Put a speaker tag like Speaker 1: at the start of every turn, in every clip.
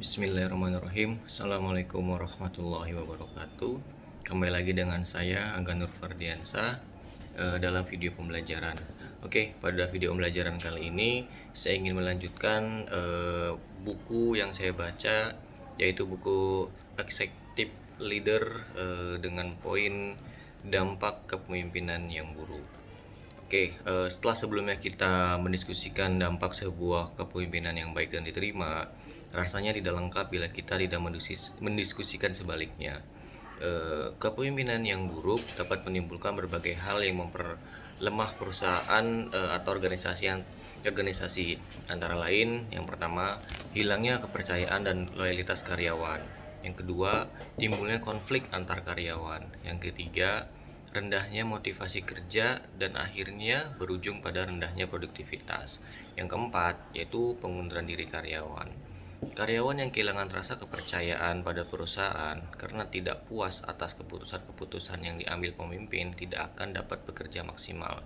Speaker 1: Bismillahirrahmanirrahim. Assalamualaikum warahmatullahi wabarakatuh. Kembali lagi dengan saya Angga Nur Fardiansa dalam video pembelajaran. Oke, pada video pembelajaran kali ini saya ingin melanjutkan buku yang saya baca, yaitu buku Executive Leader dengan poin dampak kepemimpinan yang buruk. Oke, setelah sebelumnya kita mendiskusikan dampak sebuah kepemimpinan yang baik dan diterima, rasanya tidak lengkap bila kita tidak mendiskusikan sebaliknya. Kepemimpinan yang buruk dapat menimbulkan berbagai hal yang memperlemah perusahaan atau organisasi. Antara lain, yang pertama, hilangnya kepercayaan dan loyalitas karyawan. Yang kedua, timbulnya konflik antar karyawan. Yang ketiga, rendahnya motivasi kerja dan akhirnya berujung pada rendahnya produktivitas. Yang keempat, yaitu pengunduran diri karyawan. Karyawan yang kehilangan rasa kepercayaan pada perusahaan karena tidak puas atas keputusan-keputusan yang diambil pemimpin tidak akan dapat bekerja maksimal.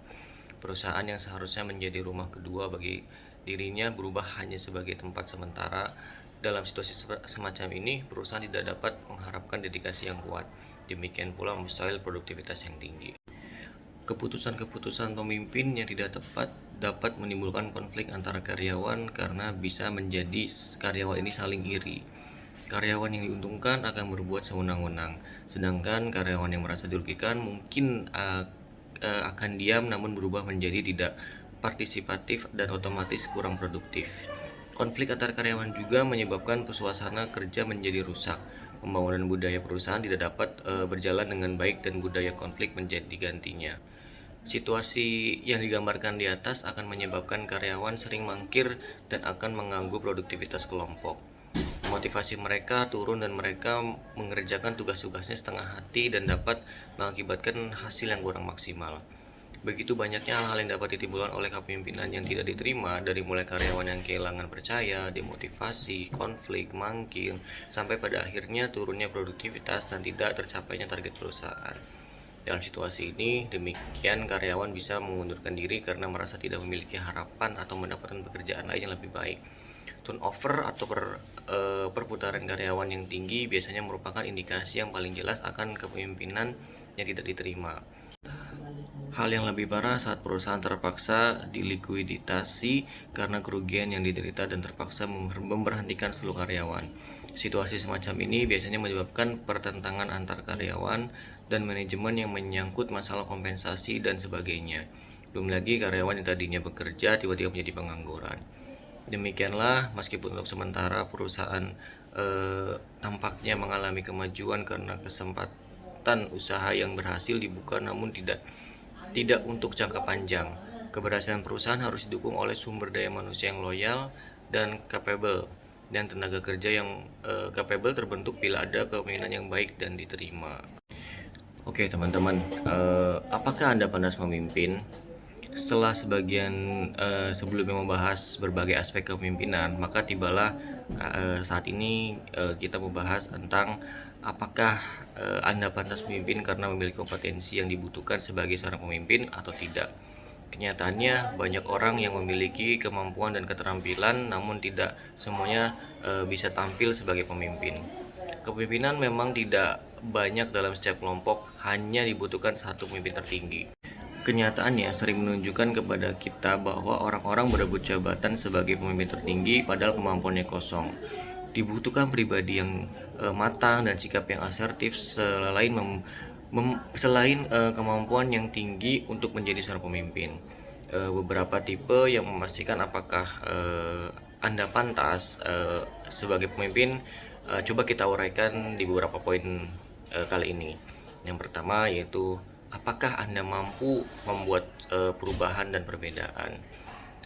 Speaker 1: Perusahaan yang seharusnya menjadi rumah kedua bagi dirinya berubah hanya sebagai tempat sementara. Dalam situasi semacam ini, perusahaan tidak dapat mengharapkan dedikasi yang kuat. Demikian pula mustahil produktivitas yang tinggi. Keputusan-keputusan pemimpin yang tidak tepat dapat menimbulkan konflik antara karyawan karena bisa menjadi karyawan ini saling iri. Karyawan yang diuntungkan akan berbuat sewenang-wenang, sedangkan karyawan yang merasa dirugikan mungkin akan diam namun berubah menjadi tidak partisipatif dan otomatis kurang produktif. Konflik antar karyawan juga menyebabkan suasana kerja menjadi rusak. Pembangunan budaya perusahaan tidak dapat berjalan dengan baik dan budaya konflik menjadi gantinya. Situasi yang digambarkan di atas akan menyebabkan karyawan sering mangkir dan akan mengganggu produktivitas kelompok. Motivasi mereka turun dan mereka mengerjakan tugas-tugasnya setengah hati dan dapat mengakibatkan hasil yang kurang maksimal. Begitu banyaknya hal-hal yang dapat ditimbulkan oleh kepemimpinan yang tidak diterima, dari mulai karyawan yang kehilangan percaya, demotivasi, konflik, mangkir, sampai pada akhirnya turunnya produktivitas dan tidak tercapainya target perusahaan. Dalam situasi ini, demikian karyawan bisa mengundurkan diri karena merasa tidak memiliki harapan atau mendapatkan pekerjaan lain yang lebih baik. Turnover atau perputaran karyawan yang tinggi biasanya merupakan indikasi yang paling jelas akan kepemimpinan yang tidak diterima. Hal yang lebih parah saat perusahaan terpaksa dilikuiditasi karena kerugian yang diderita dan terpaksa memberhentikan seluruh karyawan. Situasi semacam ini biasanya menyebabkan pertentangan antar karyawan dan manajemen yang menyangkut masalah kompensasi dan sebagainya. Belum lagi karyawan yang tadinya bekerja tiba-tiba menjadi pengangguran. Demikianlah, meskipun untuk sementara perusahaan tampaknya mengalami kemajuan karena kesempatan usaha yang berhasil dibuka, namun tidak untuk jangka panjang. Keberhasilan perusahaan harus didukung oleh sumber daya manusia yang loyal dan capable, dan tenaga kerja yang capable terbentuk bila ada kepemimpinan yang baik dan diterima. Oke teman-teman, apakah Anda pandai memimpin? Setelah sebelumnya membahas berbagai aspek kepemimpinan, maka tibalah saat ini kita membahas tentang apakah Anda pantas memimpin karena memiliki kompetensi yang dibutuhkan sebagai seorang pemimpin atau tidak. Kenyataannya banyak orang yang memiliki kemampuan dan keterampilan namun tidak semuanya bisa tampil sebagai pemimpin. Kepemimpinan memang tidak banyak dalam setiap kelompok, hanya dibutuhkan satu pemimpin tertinggi. Kenyataannya sering menunjukkan kepada kita bahwa orang-orang berebut jabatan sebagai pemimpin tertinggi padahal kemampuannya kosong. Dibutuhkan pribadi yang matang dan sikap yang asertif selain kemampuan yang tinggi untuk menjadi seorang pemimpin. Beberapa tipe yang memastikan apakah Anda pantas sebagai pemimpin coba kita uraikan di beberapa poin kali ini. Yang pertama yaitu apakah Anda mampu membuat perubahan dan perbedaan.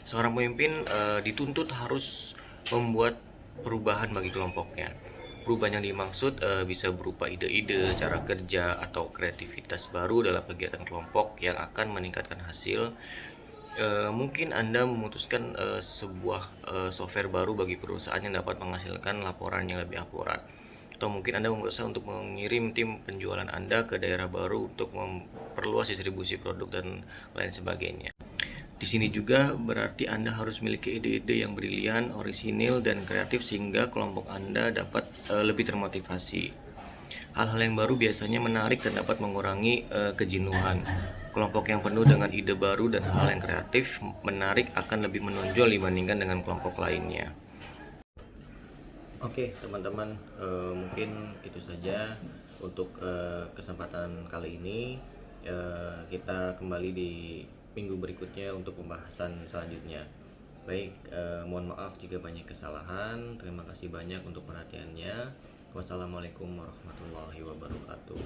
Speaker 1: Seorang pemimpin dituntut harus membuat perubahan bagi kelompoknya. Perubahan yang dimaksud bisa berupa ide-ide, cara kerja, atau kreativitas baru dalam kegiatan kelompok yang akan meningkatkan hasil. Mungkin Anda memutuskan sebuah software baru bagi perusahaan yang dapat menghasilkan laporan yang lebih akurat. Atau mungkin Anda memutuskan untuk mengirim tim penjualan Anda ke daerah baru untuk memperluas distribusi produk dan lain sebagainya. Di sini juga berarti Anda harus memiliki ide-ide yang brilian, orisinil, dan kreatif sehingga kelompok Anda dapat lebih termotivasi. Hal-hal yang baru biasanya menarik dan dapat mengurangi kejenuhan. Kelompok yang penuh dengan ide baru dan hal yang kreatif menarik akan lebih menonjol dibandingkan dengan kelompok lainnya. Oke, teman-teman, mungkin itu saja untuk kesempatan kali ini. Kita kembali di minggu berikutnya untuk pembahasan selanjutnya. Baik, mohon maaf jika banyak kesalahan. Terima kasih banyak untuk perhatiannya. Wassalamualaikum warahmatullahi wabarakatuh.